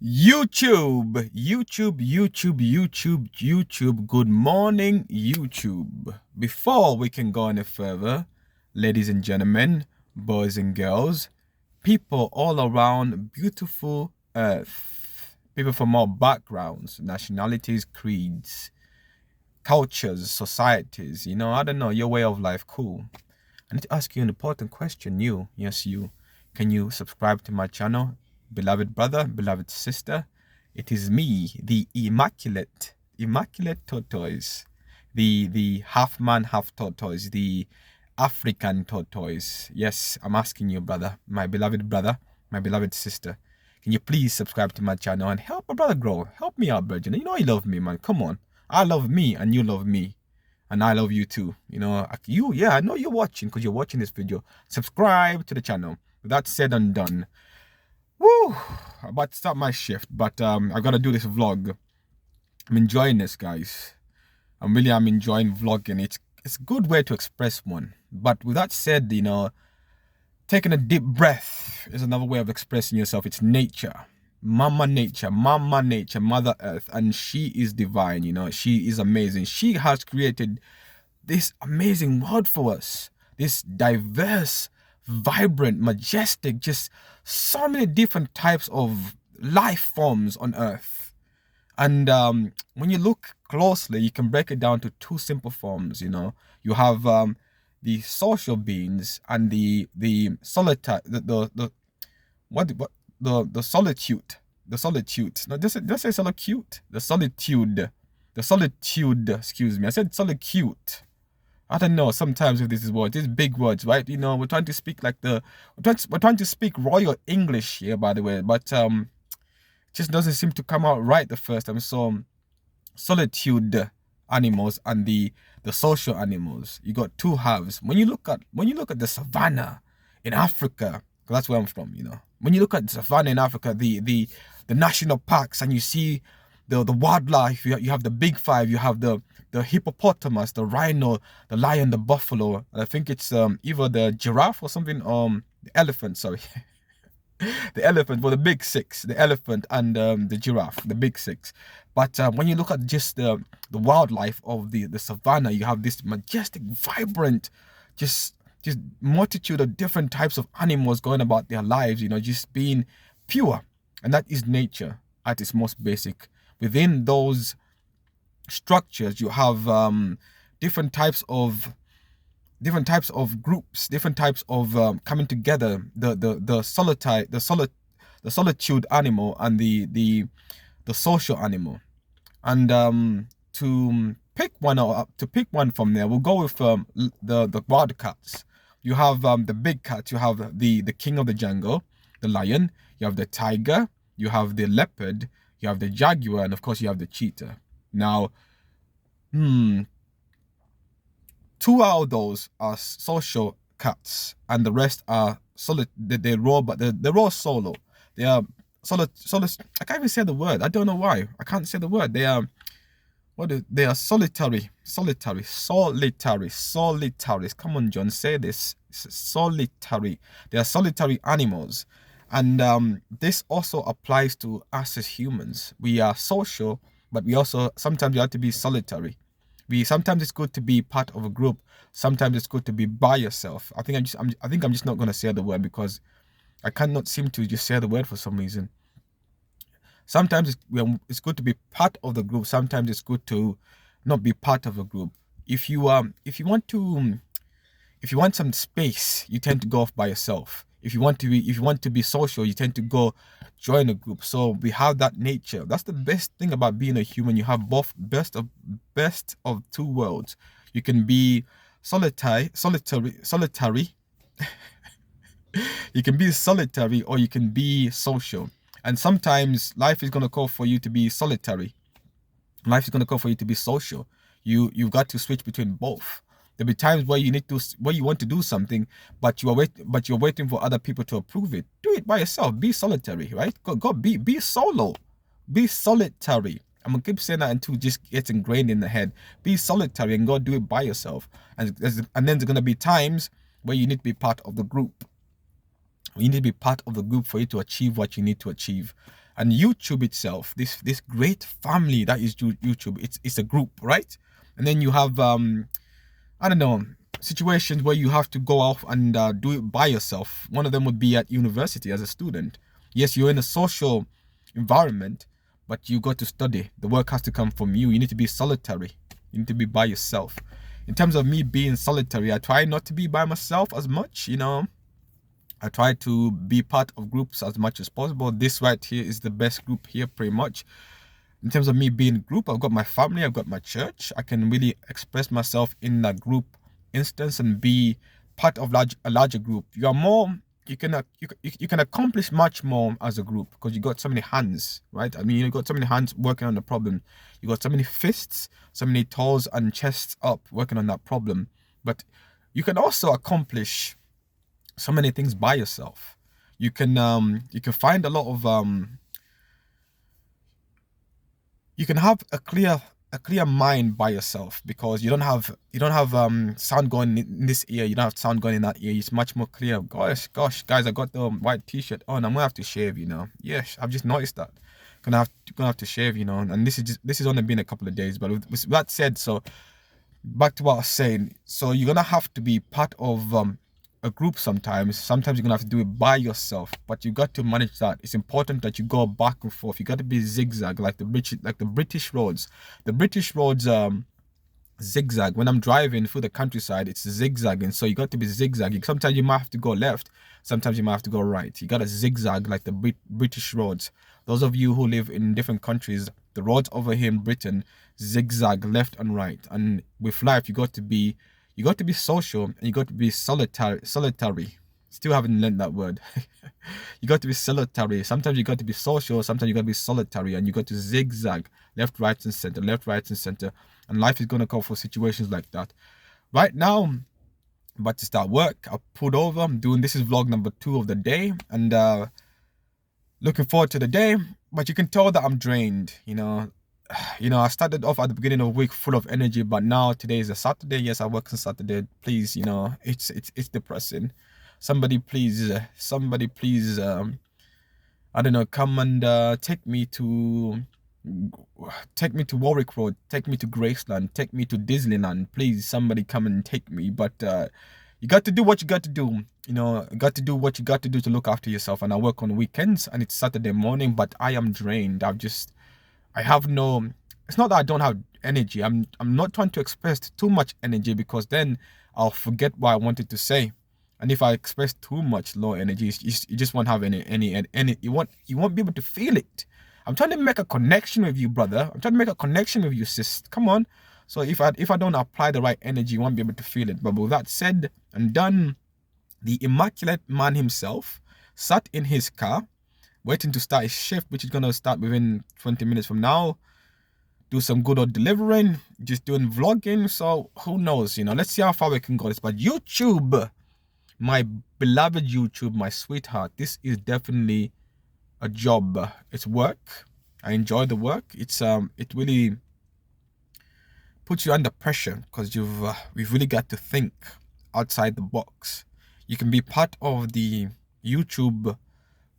YouTube. Good morning, YouTube. Before we can go any further, ladies and gentlemen, boys and girls, people all around beautiful earth, people from all backgrounds, nationalities, creeds, cultures, societies, I don't know, your way of life, cool. I need to ask you an important question. Yes, you. Can you subscribe to my channel? Beloved brother, beloved sister, it is me, the immaculate tortoise, the half man, half tortoise, the African tortoise. Yes, I'm asking you, brother, my beloved sister. Can you please subscribe to my channel and help my brother grow? Help me out, Virgin. You know you love me, man. Come on. I love me and you love me. And I love you too. I know you're watching because you're watching this video. Subscribe to the channel. With that said and done, woo! I'm about to start my shift, but I gotta do this vlog. I'm enjoying this, guys. I'm enjoying vlogging. It's a good way to express one. But with that said, taking a deep breath is another way of expressing yourself. It's nature. Mama nature, Mother Earth, and she is divine, she is amazing. She has created this amazing world for us, this diverse, vibrant, majestic, just so many different types of life forms on Earth. And when you look closely, you can break it down to two simple forms. You have the social beings and the solitary, the solitude, no, just say solitude, the solitude, excuse me, I said solitude. I don't know, sometimes with these words, these big words, right? We're trying to speak like we're trying to speak royal English here, by the way, but just doesn't seem to come out right the first time. So solitude animals and the social animals, you got two halves. When you look at the savannah in Africa, because that's where I'm from, when you look at the savannah in Africa, the national parks, and you see the wildlife, you have the big five, you have the hippopotamus, the rhino, the lion, the buffalo, and I think it's either the giraffe or something, the elephant, sorry. The elephant, well, the big six, the elephant and the giraffe, the big six. But when you look at just the wildlife of the savannah, you have this majestic, vibrant, just multitude of different types of animals going about their lives, just being pure. And that is nature at its most basic. Within those structures, you have different types of groups, different types of coming together. The solitude animal and the social animal. And to pick one from there, we'll go with the wild cats. You have the big cats. You have the king of the jungle, the lion. You have the tiger. You have the leopard. You have the jaguar, and of course you have the cheetah. Now, two out of those are social cats, and the rest are solid. They roll, but they're all solo. They are solid. I can't even say the word. I don't know why. I can't say the word. They are they are solitary. Come on, John, say this. Solitary. They are solitary animals, and this also applies to us as humans. We are social, but we also sometimes have to be solitary. Sometimes it's good to be part of a group. Sometimes it's good to be by yourself. I think I'm just not gonna say the word because I cannot seem to just say the word for some reason. Sometimes it's good to be part of the group. Sometimes it's good to not be part of a group. If you want some space, you tend to go off by yourself. If you want to be social, you tend to go join a group. So we have that nature. That's the best thing about being a human. You have both best of two worlds. You can be solitary. You can be solitary, or you can be social. And sometimes life is gonna call for you to be solitary. Life is gonna call for you to be social. You've got to switch between both. There'll be times where you want to do something, but you're waiting for other people to approve it. Do it by yourself. Be solitary, right? Go be solo. Be solitary. I'm gonna keep saying that until it just gets ingrained in the head. Be solitary and go do it by yourself. And then there's gonna be times where you need to be part of the group. You need to be part of the group for you to achieve what you need to achieve. And YouTube itself, this great family that is YouTube, it's a group, right? And then you have I don't know, situations where you have to go off and do it by yourself. One of them would be at university as a student. Yes, you're in a social environment, but you got to study. The work has to come from you. You need to be solitary. You need to be by yourself. In terms of me being solitary, I try not to be by myself as much, I try to be part of groups as much as possible. This right here is the best group here, pretty much. In terms of me being a group, I've got my family, I've got my church. I can really express myself in that group instance and be part of a larger group. You are more, you can accomplish much more as a group because you got so many hands, right? I mean, you got so many hands working on the problem. You got so many fists, so many toes and chests up working on that problem. But you can also accomplish so many things by yourself. You can find a lot of you can have a clear mind by yourself because you don't have sound going in this ear, you don't have sound going in that ear. It's much more clear. Gosh, guys, I got the white t-shirt on. I'm gonna have to shave, Yes, I've just noticed that. Gonna have to shave, and this is only been a couple of days. But with that said, so back to what I was saying. So you're gonna have to be part of a group sometimes you're gonna have to do it by yourself, but you got to manage that. It's important that you go back and forth. You got to be zigzag like the British roads. The British roads zigzag. When I'm driving through the countryside, it's zigzagging, so you got to be zigzagging. Sometimes you might have to go left, sometimes you might have to go right. You got to zigzag like the British roads. Those of you who live in different countries, the roads over here in Britain zigzag left and right. And with life, you got to be social, and you got to be solitary. Still haven't learned that word. You got to be solitary. Sometimes you got to be social, sometimes you got to be solitary, and you got to zigzag left, right, and center, left, right, and center. And life is going to call for situations like that. Right now, I'm about to start work. I pulled over. This is vlog number 2 of the day, and looking forward to the day. But you can tell that I'm drained, I started off at the beginning of the week full of energy, but now today is a Saturday. Yes, I work on Saturday. Please, it's depressing. Somebody please, I don't know, come and take me to Warwick Road, take me to Graceland, take me to Disneyland. Please, somebody come and take me. But you got to do what you got to do. You got to do what you got to do to look after yourself. And I work on weekends, and it's Saturday morning, but I am drained. I have no, it's not that I don't have energy. I'm not trying to express too much energy because then I'll forget what I wanted to say. And if I express too much low energy, you just won't have any you won't be able to feel it. I'm trying to make a connection with you, brother. I'm trying to make a connection with you, sis. Come on. So if I don't apply the right energy, you won't be able to feel it. But with that said and done, the immaculate man himself sat in his car waiting to start his shift, which is going to start within 20 minutes from now. Do some good old delivering, just doing vlogging. So who knows, let's see how far we can go this. But YouTube, my beloved YouTube, my sweetheart, this is definitely a job. It's work. I enjoy the work. It really puts you under pressure because we've really got to think outside the box. You can be part of the YouTube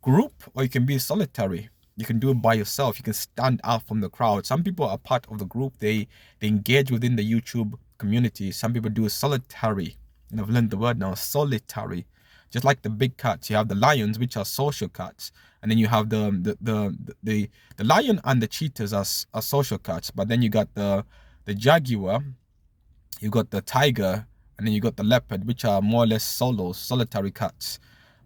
group, or you can be solitary. You can do it by yourself. You can stand out from the crowd. Some people are part of the group. They engage within the YouTube community. Some people do solitary, and I've learned the word now, solitary. Just like the big cats, you have the lions, which are social cats, and then you have the lion and the cheetahs are social cats. But then you got the jaguar, you got the tiger, and then you got the leopard, which are more or less solitary cats.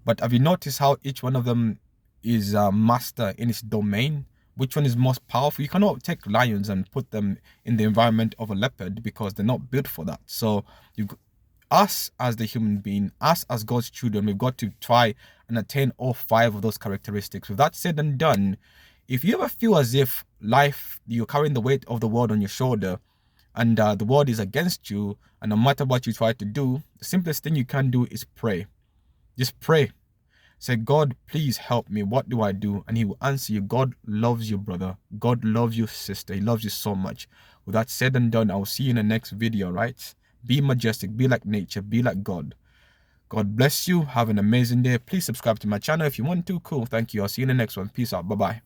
But have you noticed how each one of them is a master in its domain? Which one is most powerful? You cannot take lions and put them in the environment of a leopard because they're not built for that. So us as the human being, us as God's children, we've got to try and attain all 5 of those characteristics. With that said and done, if you ever feel as if you're carrying the weight of the world on your shoulder and the world is against you, and no matter what you try to do, the simplest thing you can do is pray. Just pray. Say, God, please help me. What do I do? And he will answer you. God loves you, brother. God loves you, sister. He loves you so much. With that said and done, I will see you in the next video, right? Be majestic. Be like nature. Be like God. God bless you. Have an amazing day. Please subscribe to my channel if you want to. Cool. Thank you. I'll see you in the next one. Peace out. Bye-bye.